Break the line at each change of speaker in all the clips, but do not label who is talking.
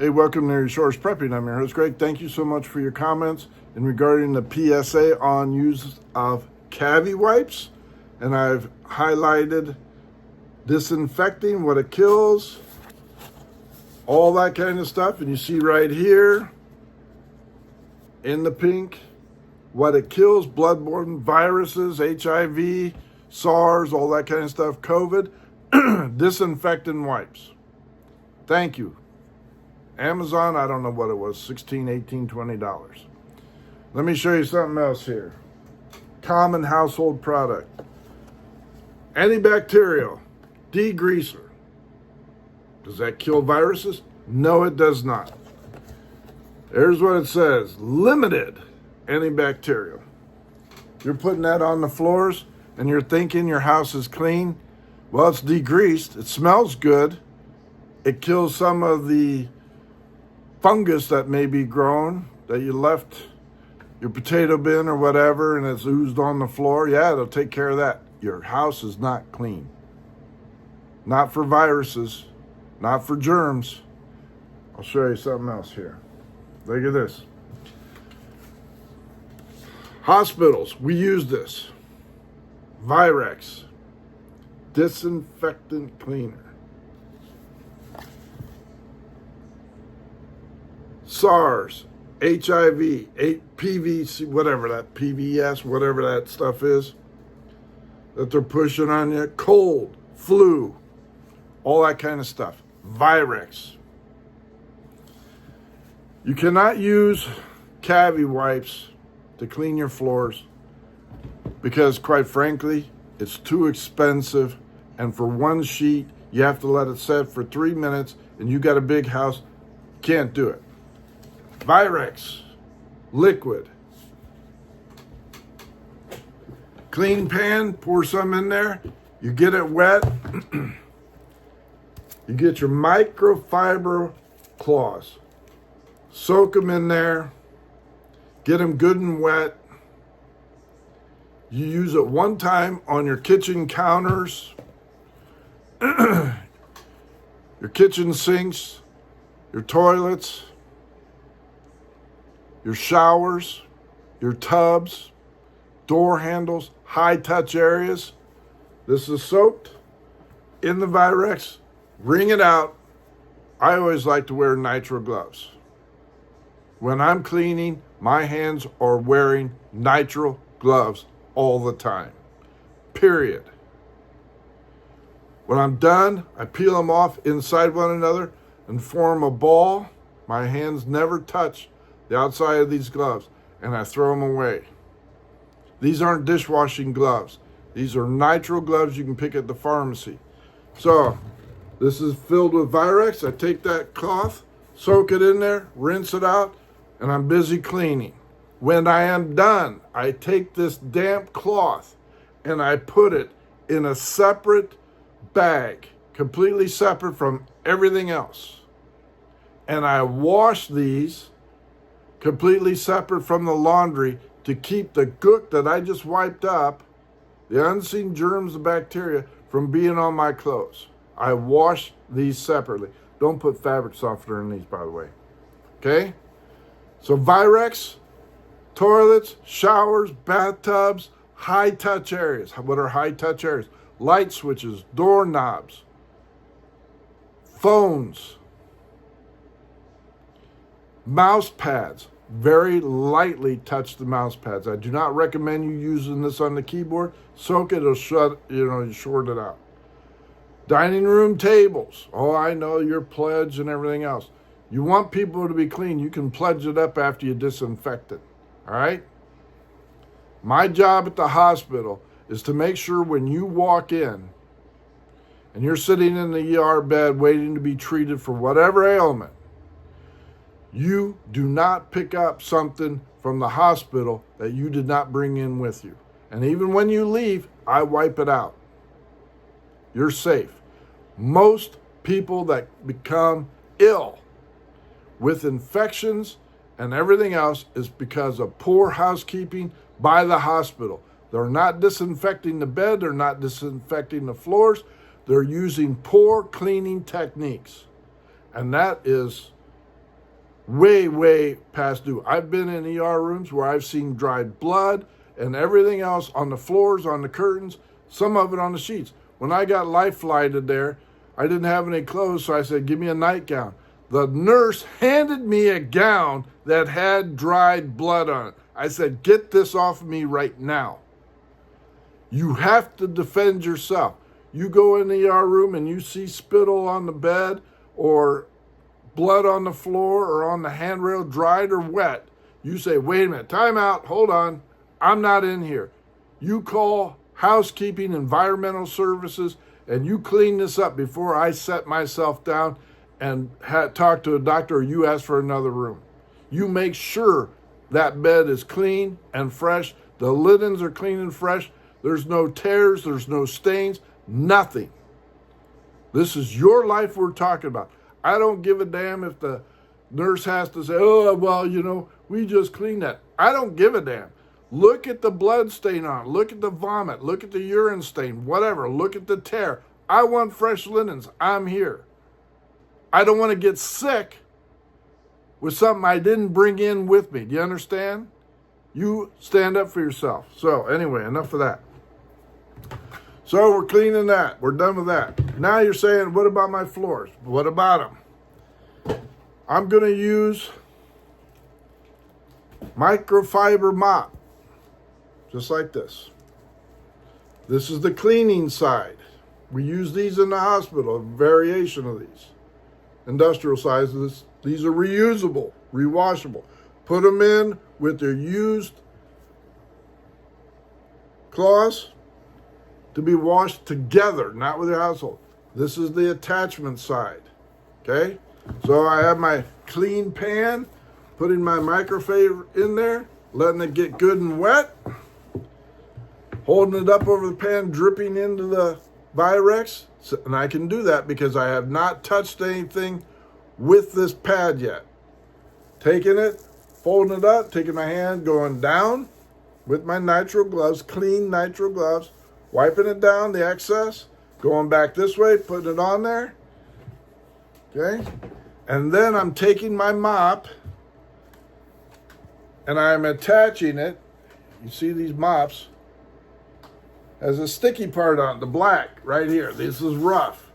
Hey, welcome to Resource Prepping. I'm your host, Greg. Thank you so much for your comments in regarding the PSA on use of cavity wipes. And I've highlighted disinfecting, what it kills, all that kind of stuff. And you see right here in the pink, what it kills, bloodborne viruses, HIV, SARS, all that kind of stuff, COVID, disinfectant wipes. Thank you. Amazon, I don't know what it was, $16, $18, $20. Let me show you something else here. Common household product. Antibacterial, degreaser. Does that kill viruses? No, it does not. There's what it says, limited antibacterial. You're putting that on the floors and you're thinking your house is clean. Well, it's degreased, it smells good. It kills some of the fungus that may be grown that you left your potato bin or whatever and it's oozed on the floor. Yeah, it'll take care of that. Your house is not clean. Not for viruses, not for germs. I'll show you something else here. Look at this. Hospitals, we use this. Virex, disinfectant cleaner. SARS, HIV, PVC, whatever that, PVS, whatever that stuff is that they're pushing on you, cold, flu, all that kind of stuff. Virex. You cannot use cavity wipes to clean your floors because, quite frankly, it's too expensive. And for one sheet, you have to let it set for 3 minutes, and you got a big house, can't do it. Virex, liquid. Clean pan, pour some in there. You get it wet. You get your microfiber cloths. Soak them in there. Get them good and wet. You use it one time on your kitchen counters, your kitchen sinks, your toilets, your showers, your tubs, door handles, high touch areas. This is soaked in the Virex. Wring it out. I always like to wear nitrile gloves. When I'm cleaning, my hands are wearing nitrile gloves all the time. Period. When I'm done, I peel them off inside one another and form a ball. My hands never touch the outside of these gloves, and I throw them away. These aren't dishwashing gloves. These are nitrile gloves you can pick at the pharmacy. So this is filled with Virex. I take that cloth, soak it in there, rinse it out, and I'm busy cleaning. When I am done, I take this damp cloth and I put it in a separate bag, completely separate from everything else. And I wash these completely separate from the laundry to keep the gook that I just wiped up, the unseen germs, the bacteria, from being on my clothes. I wash these separately. Don't put fabric softener in these, by the way. Okay? So Virex, toilets, showers, bathtubs, high touch areas. What are high touch areas? Light switches, doorknobs, phones, mouse pads. Very lightly touch the mouse pads. I do not recommend you using this on the keyboard. Soak it, it'll short it out. Dining room tables. Oh, I know your pledge and everything else. You want people to be clean, you can pledge it up after you disinfect it. All right? My job at the hospital is to make sure when you walk in and you're sitting in the ER bed waiting to be treated for whatever ailment, you do not pick up something from the hospital that you did not bring in with you. And even when you leave, I wipe it out. You're safe. Most people that become ill with infections and everything else is because of poor housekeeping by the hospital. They're not disinfecting the bed, they're not disinfecting the floors, they're using poor cleaning techniques. And that is way, way past due. I've been in ER rooms where I've seen dried blood and everything else on the floors, on the curtains, some of it on the sheets. When I got life flighted there, I didn't have any clothes, so I said, give me a nightgown. The nurse handed me a gown that had dried blood on it. I said, get this off of me right now. You have to defend yourself. You go in the ER room and you see spittle on the bed or blood on the floor or on the handrail, dried or wet. You say, wait a minute, time out, hold on. I'm not in here. You call housekeeping, environmental services, and you clean this up before I set myself down and talk to a doctor or you ask for another room. You make sure that bed is clean and fresh. The linens are clean and fresh. There's no tears, there's no stains, nothing. This is your life we're talking about. I don't give a damn if the nurse has to say, oh, well, we just cleaned that. I don't give a damn. Look at the blood stain on it. Look at the vomit. Look at the urine stain, whatever. Look at the tear. I want fresh linens. I'm here. I don't want to get sick with something I didn't bring in with me. Do you understand? You stand up for yourself. So anyway, enough of that. So we're cleaning that. We're done with that. Now you're saying, what about my floors? What about them? I'm going to use microfiber mop, just like this. This is the cleaning side. We use these in the hospital, a variation of these. Industrial sizes. These are reusable, rewashable. Put them in with their used cloths to be washed together, not with your household. This is the attachment side, okay? So I have my clean pan, putting my microfiber in there, letting it get good and wet, holding it up over the pan, dripping into the Virex. And I can do that because I have not touched anything with this pad yet. Taking it, folding it up, taking my hand, going down with my nitrile gloves, clean nitrile gloves, wiping it down, the excess, going back this way, putting it on there, okay? And then I'm taking my mop and I'm attaching it. You see these mops has a sticky part on it, the black right here. This is rough.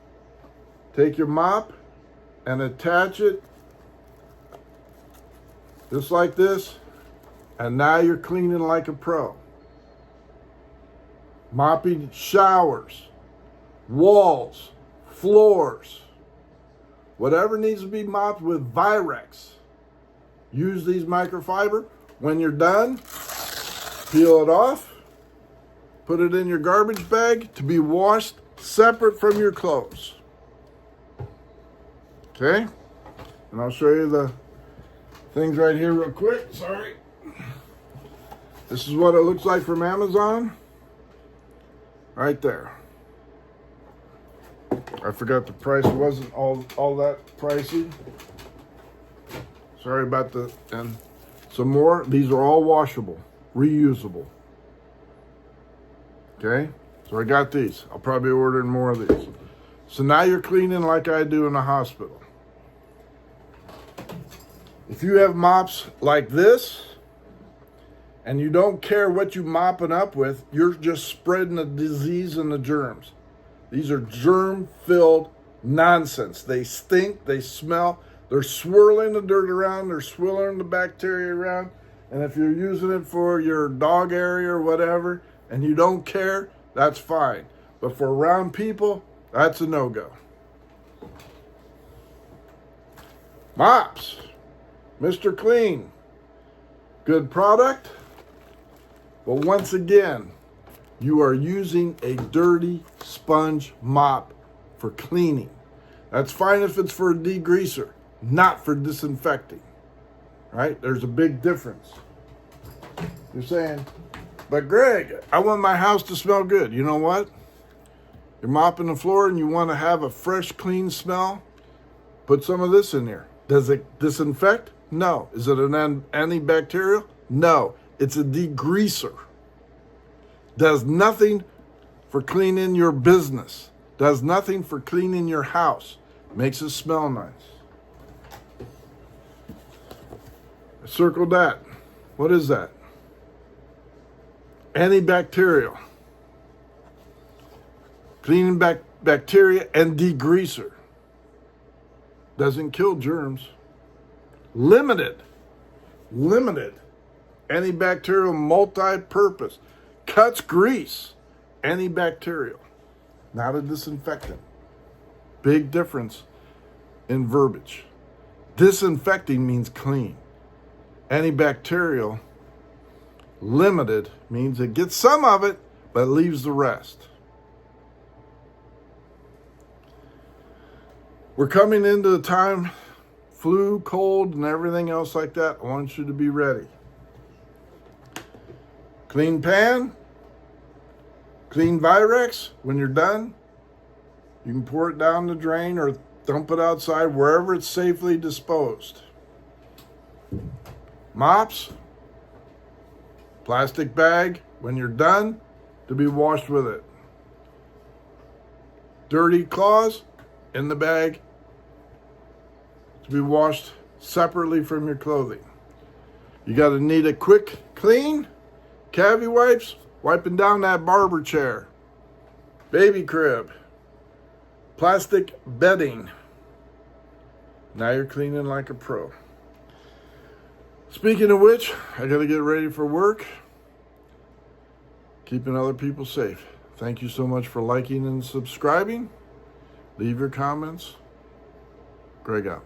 Take your mop and attach it just like this, and now you're cleaning like a pro. Mopping showers, walls, floors, whatever needs to be mopped with Virex. Use these microfiber. When you're done, peel it off, put it in your garbage bag to be washed separate from your clothes. Okay? And I'll show you the things right here real quick. Sorry. This is what it looks like from Amazon. Right there. I forgot the price. It wasn't all that pricey. Sorry about the, and some more. These are all washable, reusable. Okay? So I got these. I'll probably order more of these. So now you're cleaning like I do in the hospital. If you have mops like this, and you don't care what you're mopping up with, you're just spreading the disease and the germs. These are germ-filled nonsense. They stink, they smell, they're swirling the dirt around, they're swirling the bacteria around, and if you're using it for your dog area or whatever, and you don't care, that's fine. But for around people, that's a no-go. Mops, Mr. Clean, good product. But once again, you are using a dirty sponge mop for cleaning. That's fine if it's for a degreaser, not for disinfecting, right? There's a big difference. You're saying, but Greg, I want my house to smell good. You know what? You're mopping the floor and you want to have a fresh, clean smell? Put some of this in there. Does it disinfect? No. Is it an antibacterial? No. It's a degreaser. Does nothing for cleaning your business. Does nothing for cleaning your house. Makes it smell nice. Circle that. What is that? Antibacterial. Cleaning bacteria and degreaser. Doesn't kill germs. Limited antibacterial, multi-purpose. Cuts grease. Antibacterial. Not a disinfectant. Big difference in verbiage. Disinfecting means clean. Antibacterial, limited, means it gets some of it, but leaves the rest. We're coming into the time, flu, cold, and everything else like that. I want you to be ready. Clean pan, clean Virex. When you're done, you can pour it down the drain or dump it outside wherever it's safely disposed. Mops, plastic bag, when you're done, to be washed with it. Dirty cloths in the bag to be washed separately from your clothing. You got to need a quick clean. Cavity wipes, wiping down that barber chair. Baby crib. Plastic bedding. Now you're cleaning like a pro. Speaking of which, I got to get ready for work. Keeping other people safe. Thank you so much for liking and subscribing. Leave your comments. Greg out.